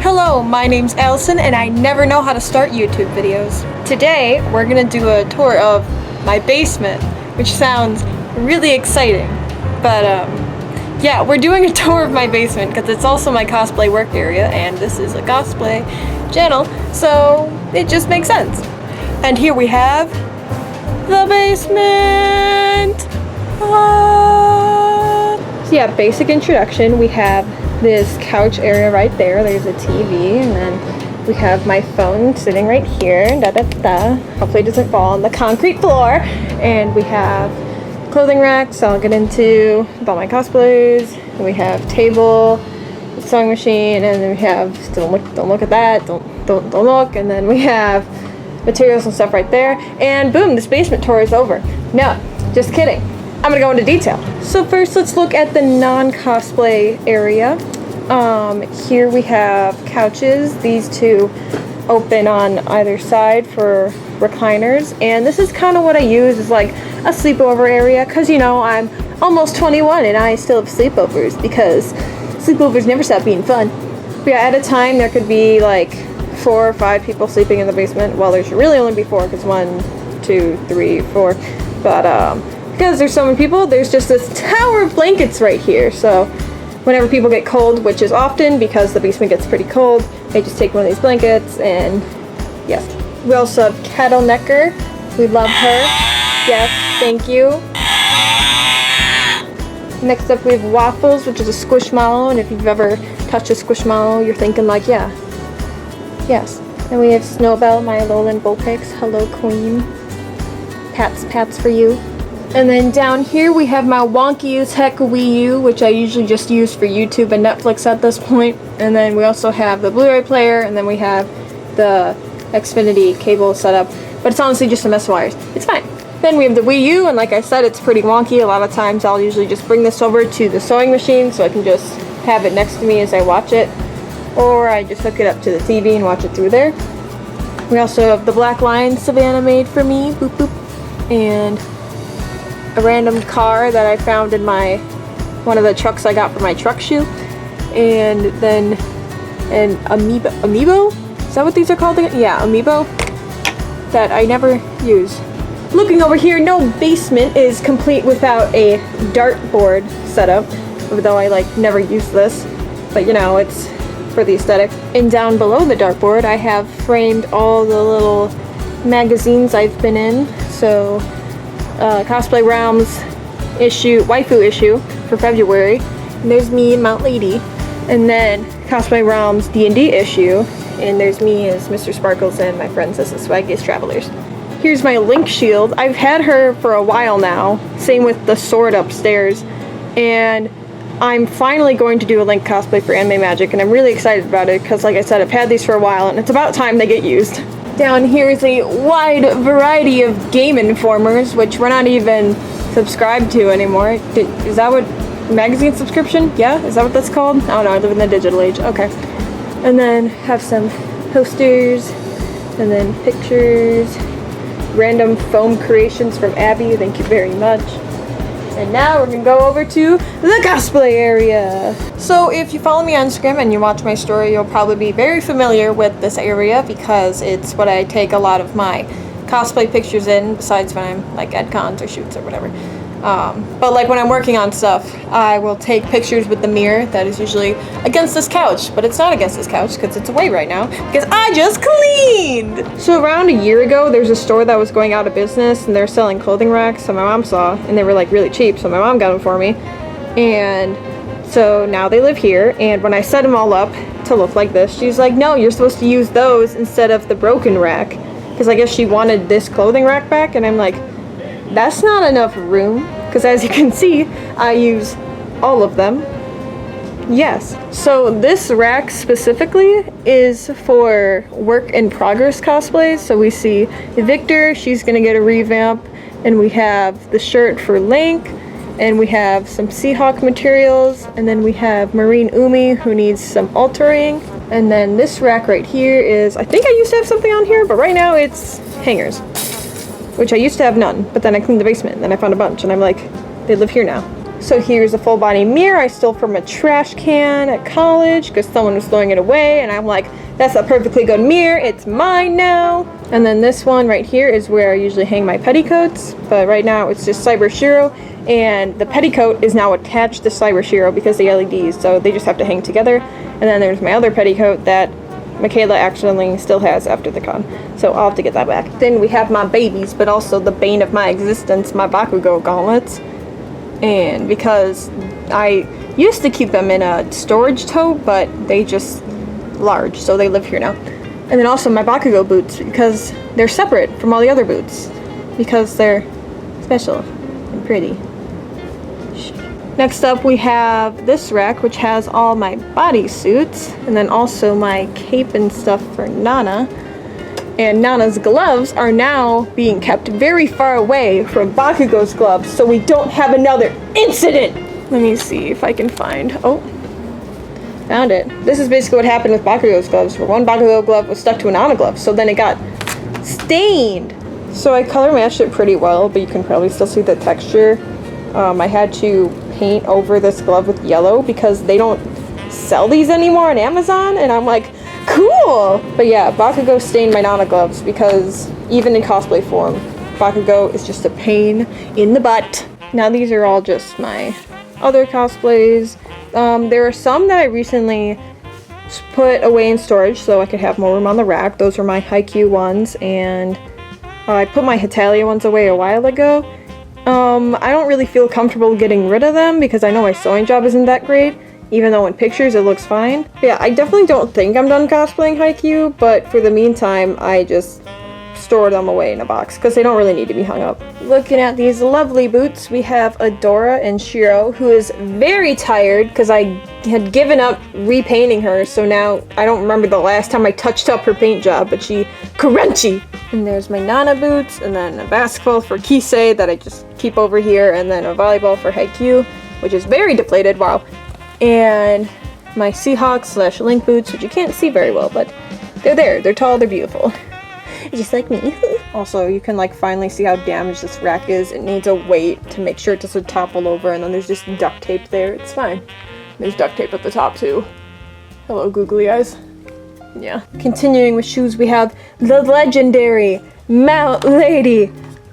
Hello, my name's Allison and I never know how to start YouTube videos. Today, we're gonna do a tour of my basement, which sounds really exciting. But yeah, we're doing a tour of my basement because it's also my cosplay work area and this is a cosplay channel, so it just makes sense. And here we have the basement! So yeah, basic introduction. We have this couch area right there. There's a TV, and then we have my phone sitting right here. Hopefully it doesn't fall on the concrete floor. And we have clothing racks I'll get into about my cosplays. And we have table, sewing machine, and then we have don't look at that. Don't look. And then we have materials and stuff right there. And boom, this basement tour is over. No, just kidding. I'm gonna go into detail. So first, let's look at the non-cosplay area. Here we have couches. These two open on either side for recliners, and this is kind of what I use as like a sleepover area, because you know I'm almost 21 and I still have sleepovers because sleepovers never stop being fun. But yeah, at a time there could be like 4 or 5 people sleeping in the basement. Well, there should really only be 4 because 1, 2, 3, 4. But because there's so many people, there's just this tower of blankets right here. So whenever people get cold, which is often because the basement gets pretty cold, they just take one of these blankets and yes. We also have Kettle Necker. We love her. Yes, thank you. Next up we have Waffles, which is a Squishmallow, and if you've ever touched a Squishmallow, you're thinking like, yeah. Yes. And we have Snowbell, my Alolan Vulpix. Hello, queen. Pats for you. And then down here we have my wonky as heck Wii U, which I usually just use for YouTube and Netflix at this point. And then we also have the Blu-ray player, and then we have the Xfinity cable setup. But it's honestly just a mess of wires. It's fine. Then we have the Wii U, and like I said, it's pretty wonky. A lot of times I'll usually just bring this over to the sewing machine so I can just have it next to me as I watch it. Or I just hook it up to the TV and watch it through there. We also have the Black Lion Savannah made for me. Boop boop. And a random car that I found in one of the trucks I got for my truck shoe, and then an amiibo? Is that what these are called again? Yeah, amiibo that I never use. Looking over here, no basement is complete without a dartboard setup, although I like never use this, but you know, it's for the aesthetic. And down below the dartboard, I have framed all the little magazines I've been in. So Cosplay Realms waifu issue for February, and there's me and Mount Lady. And then Cosplay Realms D&D issue, and there's me as Mr. Sparkles and my friends as the Swaggiest Travelers. Here's my Link shield. I've had her for a while now, same with the sword upstairs, and I'm finally going to do a Link cosplay for Anime Magic, and I'm really excited about it because like I said, I've had these for a while and it's about time they get used. Down here is a wide variety of Game Informers, which we're not even subscribed to anymore. Is that what, magazine subscription? Yeah, is that what that's called? I don't know, I live in the digital age. Okay. And then have some posters, and then pictures, random foam creations from Abby, thank you very much. And now we're gonna go over to the cosplay area. So if you follow me on Instagram and you watch my story, you'll probably be very familiar with this area because it's what I take a lot of my cosplay pictures in, besides when I'm like at cons or shoots or whatever. But like when I'm working on stuff, I will take pictures with the mirror that is usually against this couch, but it's not against this couch because it's away right now because I just cleaned. So around a year ago, there's a store that was going out of business and they're selling clothing racks that my mom saw, and they were like really cheap, so my mom got them for me. And so now they live here, and when I set them all up to look like this, she's like, no, you're supposed to use those instead of the broken rack, because I guess she wanted this clothing rack back, and I'm like, that's not enough room, because as you can see, I use all of them. Yes, so this rack specifically is for work in progress cosplays. So we see Victor, she's gonna get a revamp, and we have the shirt for Link, and we have some Seahawk materials, and then we have Marine Umi who needs some altering. And then this rack right here is, I think I used to have something on here, but right now it's hangers, which I used to have none, but then I cleaned the basement and then I found a bunch and I'm like, they live here now. So here's a full body mirror I stole from a trash can at college because someone was throwing it away, and I'm like, that's a perfectly good mirror, it's mine now. And then this one right here is where I usually hang my petticoats, but right now it's just Cyber Shiro, and the petticoat is now attached to Cyber Shiro because the LEDs, so they just have to hang together. And then there's my other petticoat that Michaela accidentally still has after the con, so I'll have to get that back. Then we have my babies, but also the bane of my existence, my Bakugo gauntlets. And because I used to keep them in a storage tote, but they just large, so they live here now. And then also my Bakugo boots, because they're separate from all the other boots, because they're special and pretty. Next up we have this rack, which has all my bodysuits, and then also my cape and stuff for Nana. And Nana's gloves are now being kept very far away from Bakugo's gloves, so we don't have another incident! Let me see if I can find... Oh. Found it. This is basically what happened with Bakugo's gloves, where one Bakugo glove was stuck to a Nana glove, so then it got stained! So I color matched it pretty well, but you can probably still see the texture. I had to paint over this glove with yellow because they don't sell these anymore on Amazon, and I'm like, cool! But yeah, Bakugo stained my Nana gloves because even in cosplay form, Bakugo is just a pain in the butt. Now these are all just my other cosplays. There are some that I recently put away in storage so I could have more room on the rack. Those are my Haikyuu ones, and I put my Hetalia ones away a while ago. I don't really feel comfortable getting rid of them because I know my sewing job isn't that great, even though in pictures it looks fine. But yeah, I definitely don't think I'm done cosplaying Haikyuu, but for the meantime, I just store them away in a box because they don't really need to be hung up. Looking at these lovely boots, we have Adora and Shiro, who is very tired because I had given up repainting her, so now I don't remember the last time I touched up her paint job, but she crunchy. And there's my Nana boots, and then a basketball for Kisei that I just keep over here, and then a volleyball for Haikyuu, which is very deflated, wow. And my Seahawks / Link boots, which you can't see very well, but they're there, they're tall, they're beautiful. Just like me. Also, you can like finally see how damaged this rack is. It needs a weight to make sure it doesn't topple over, and then there's just duct tape there. It's fine. There's duct tape at the top too. Hello, googly eyes. Yeah. Continuing with shoes, we have the legendary Mount Lady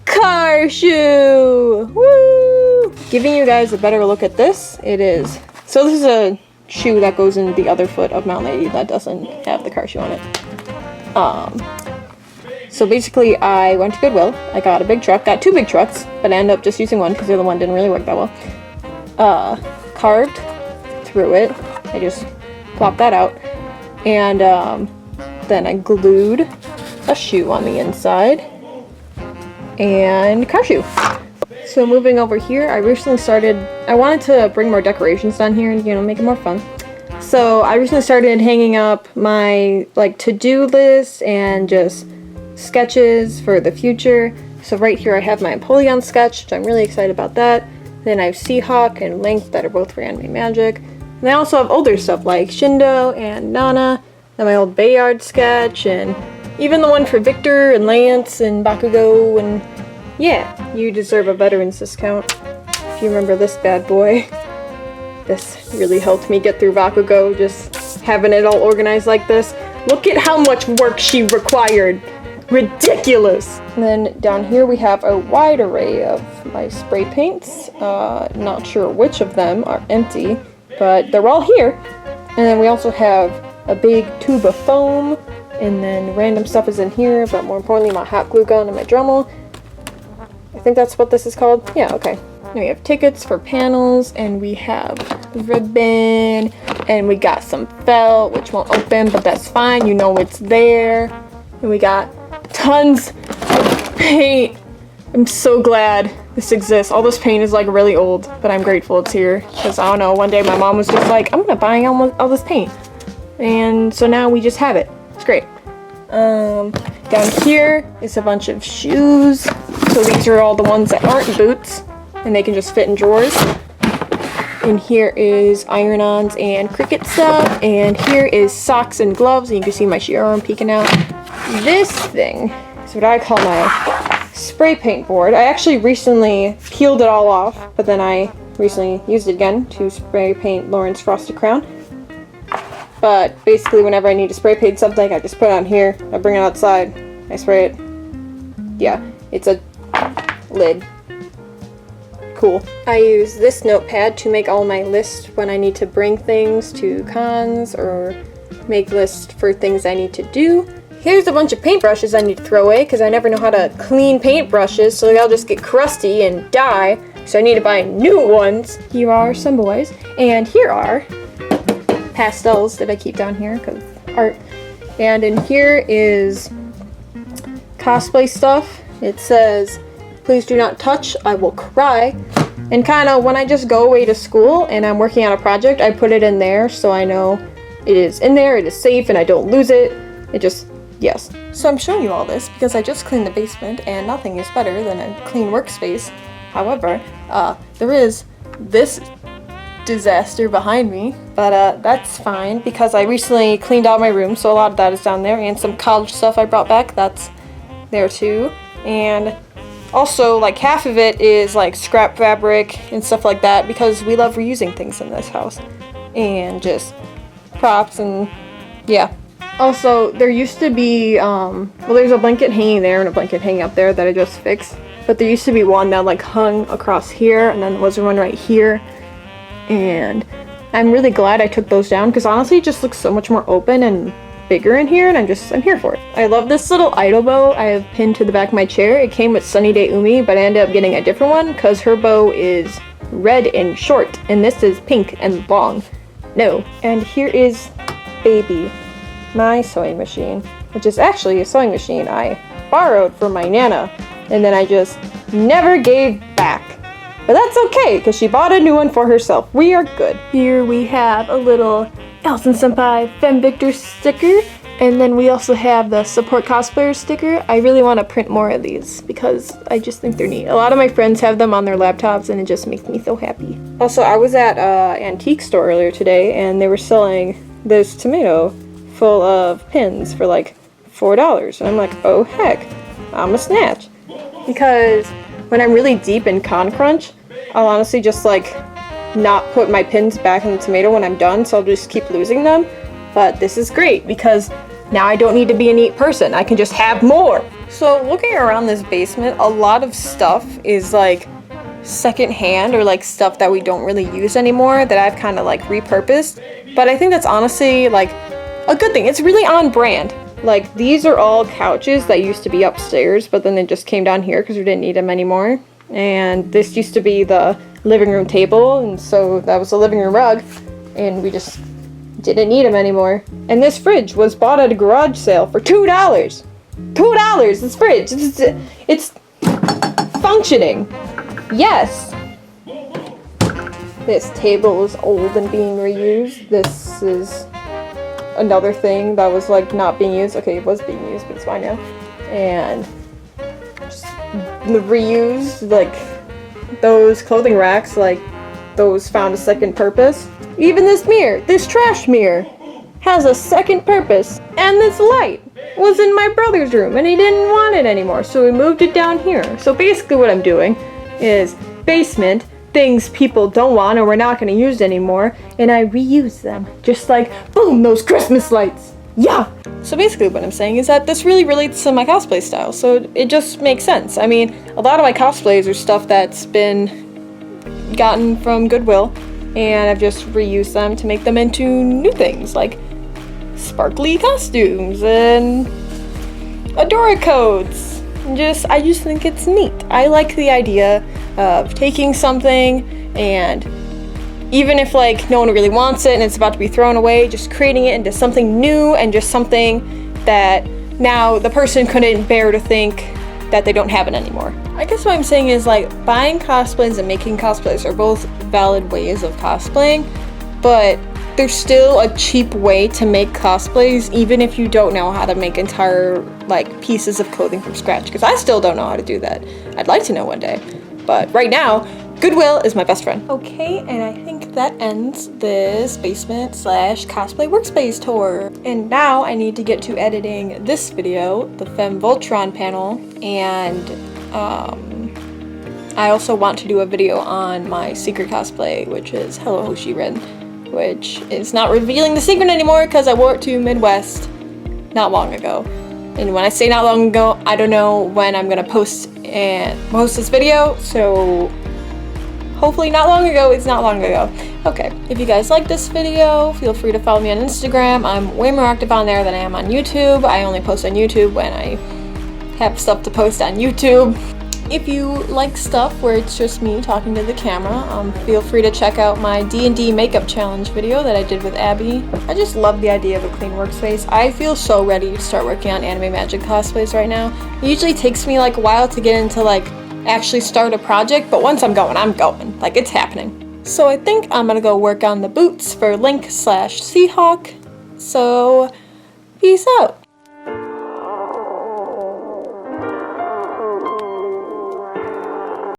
car shoe! Woo! Giving you guys a better look at this, it is. So this is a shoe that goes in the other foot of Mount Lady that doesn't have the car shoe on it. So basically, I went to Goodwill, I got a big truck, got 2 big trucks, but I ended up just using one because the other one didn't really work that well. Carved through it, I just plopped that out, and then I glued a shoe on the inside, and car shoe. So moving over here, I recently started, I wanted to bring more decorations down here and, you know, make it more fun. So I recently started hanging up my, like, to-do list and just sketches for the future. So right here I have my Empoleon sketch, which I'm really excited about that. Then I have Seahawk and Link that are both for Anime Magic. And I also have older stuff like Shindo and Nana, and my old Bayard sketch, and even the one for Victor and Lance and Bakugo, and yeah, you deserve a veterans discount. If you remember this bad boy. This really helped me get through Bakugo, just having it all organized like this. Look at how much work she required. Ridiculous! And then down here we have a wide array of my spray paints. Not sure which of them are empty, but they're all here. And then we also have a big tube of foam, and then random stuff is in here, but more importantly my hot glue gun and my Dremel. I think that's what this is called. Yeah, okay. Then we have tickets for panels, and we have ribbon, and we got some felt, which won't open, but that's fine, you know it's there. And we got tons of paint. I'm so glad this exists. All this paint is like really old, but I'm grateful it's here. Because I don't know, one day my mom was just like, I'm gonna buy all this paint. And so now we just have it. It's great. Down here is a bunch of shoes. So these are all the ones that aren't boots, and they can just fit in drawers. And here is iron-ons and Cricut stuff. And here is socks and gloves, and you can see my sheer arm peeking out. This thing is what I call my spray paint board. I actually recently peeled it all off, but then I recently used it again to spray paint Lauren's frosted crown. But basically whenever I need to spray paint something, I just put it on here, I bring it outside, I spray it. Yeah, it's a lid. Cool. I use this notepad to make all my lists when I need to bring things to cons or make lists for things I need to do. Here's a bunch of paintbrushes I need to throw away because I never know how to clean paintbrushes, so they'll just get crusty and die, so I need to buy new ones. Here are some boys, and here are pastels that I keep down here because art. And in here is cosplay stuff. It says, "Please do not touch, I will cry." And kind of when I just go away to school and I'm working on a project, I put it in there so I know it is in there, it is safe, and I don't lose it. It just, yes. So I'm showing you all this because I just cleaned the basement and nothing is better than a clean workspace. However, there is this disaster behind me, but that's fine because I recently cleaned out my room, so a lot of that is down there, and some college stuff I brought back, that's there too. And also, like, half of it is like scrap fabric and stuff like that because we love reusing things in this house and just props and yeah. Also, there used to be well, there's a blanket hanging there and a blanket hanging up there that I just fixed, but there used to be one that like hung across here, and then there was one right here, and I'm really glad I took those down because honestly it just looks so much more open and bigger in here, and I'm here for it. I love this little idol bow I have pinned to the back of my chair. It came with Sunny Day Umi, but I ended up getting a different one because her bow is red and short, and this is pink and long. No. And here is Baby, my sewing machine, which is actually a sewing machine I borrowed from my Nana, and then I just never gave back. But that's okay, because she bought a new one for herself. We are good. Here we have a little Alison-Senpai Femme Victor sticker, and then we also have the Support Cosplayer sticker. I really want to print more of these because I just think they're neat. A lot of my friends have them on their laptops, and it just makes me so happy. Also, I was at an antique store earlier today, and they were selling this tomato full of pins for like $4, and I'm like, oh heck, I'm a snatch. Because when I'm really deep in Con Crunch, I'll honestly just like not put my pins back in the tomato when I'm done, so I'll just keep losing them. But this is great because now I don't need to be a neat person, I can just have more. So looking around this basement, a lot of stuff is like secondhand or like stuff that we don't really use anymore that I've kind of like repurposed. But I think that's honestly like a good thing. It's really on brand. Like these are all couches that used to be upstairs, but then they just came down here because we didn't need them anymore. And this used to be the living room table, and so that was the living room rug, and we just didn't need them anymore. And this fridge was bought at a garage sale for $2. $2, this fridge. It's functioning. Yes. This table is old and being reused. This is another thing that was like not being used. Okay, it was being used, but it's fine now. And just reused, like those clothing racks, like those found a second purpose. Even this mirror, this trash mirror, has a second purpose. And this light was in my brother's room and he didn't want it anymore, so we moved it down here. So basically what I'm doing is basement, things people don't want or we're not going to use anymore, and I reuse them. Just like, boom, those Christmas lights. Yeah! So basically what I'm saying is that this really relates to my cosplay style, so it just makes sense. I mean, a lot of my cosplays are stuff that's been gotten from Goodwill, and I've just reused them to make them into new things, like sparkly costumes and Adora codes. I just think it's neat. I like the idea of taking something and even if like no one really wants it and it's about to be thrown away, just creating it into something new and just something that now the person couldn't bear to think that they don't have it anymore. I guess what I'm saying is like buying cosplays and making cosplays are both valid ways of cosplaying, but there's still a cheap way to make cosplays even if you don't know how to make entire like pieces of clothing from scratch, because I still don't know how to do that. I'd like to know one day, but right now Goodwill is my best friend. Okay, and I think that ends this basement / cosplay workspace tour. And now I need to get to editing this video, the Femme Voltron panel, and I also want to do a video on my secret cosplay, which is Hello Hoshirin, which is not revealing the secret anymore because I wore it to Midwest not long ago. And when I say not long ago, I don't know when I'm gonna post this video, so hopefully not long ago is not long ago. Okay, if you guys like this video, feel free to follow me on Instagram. I'm way more active on there than I am on YouTube. I only post on YouTube when I have stuff to post on YouTube. If you like stuff where it's just me talking to the camera, feel free to check out my D&D makeup challenge video that I did with Abby. I just love the idea of a clean workspace. I feel so ready to start working on anime magic cosplays right now. It usually takes me like a while to get into like actually start a project, but once I'm going, like it's happening. So I think I'm gonna go work on the boots for Link/Seahawk. So peace out.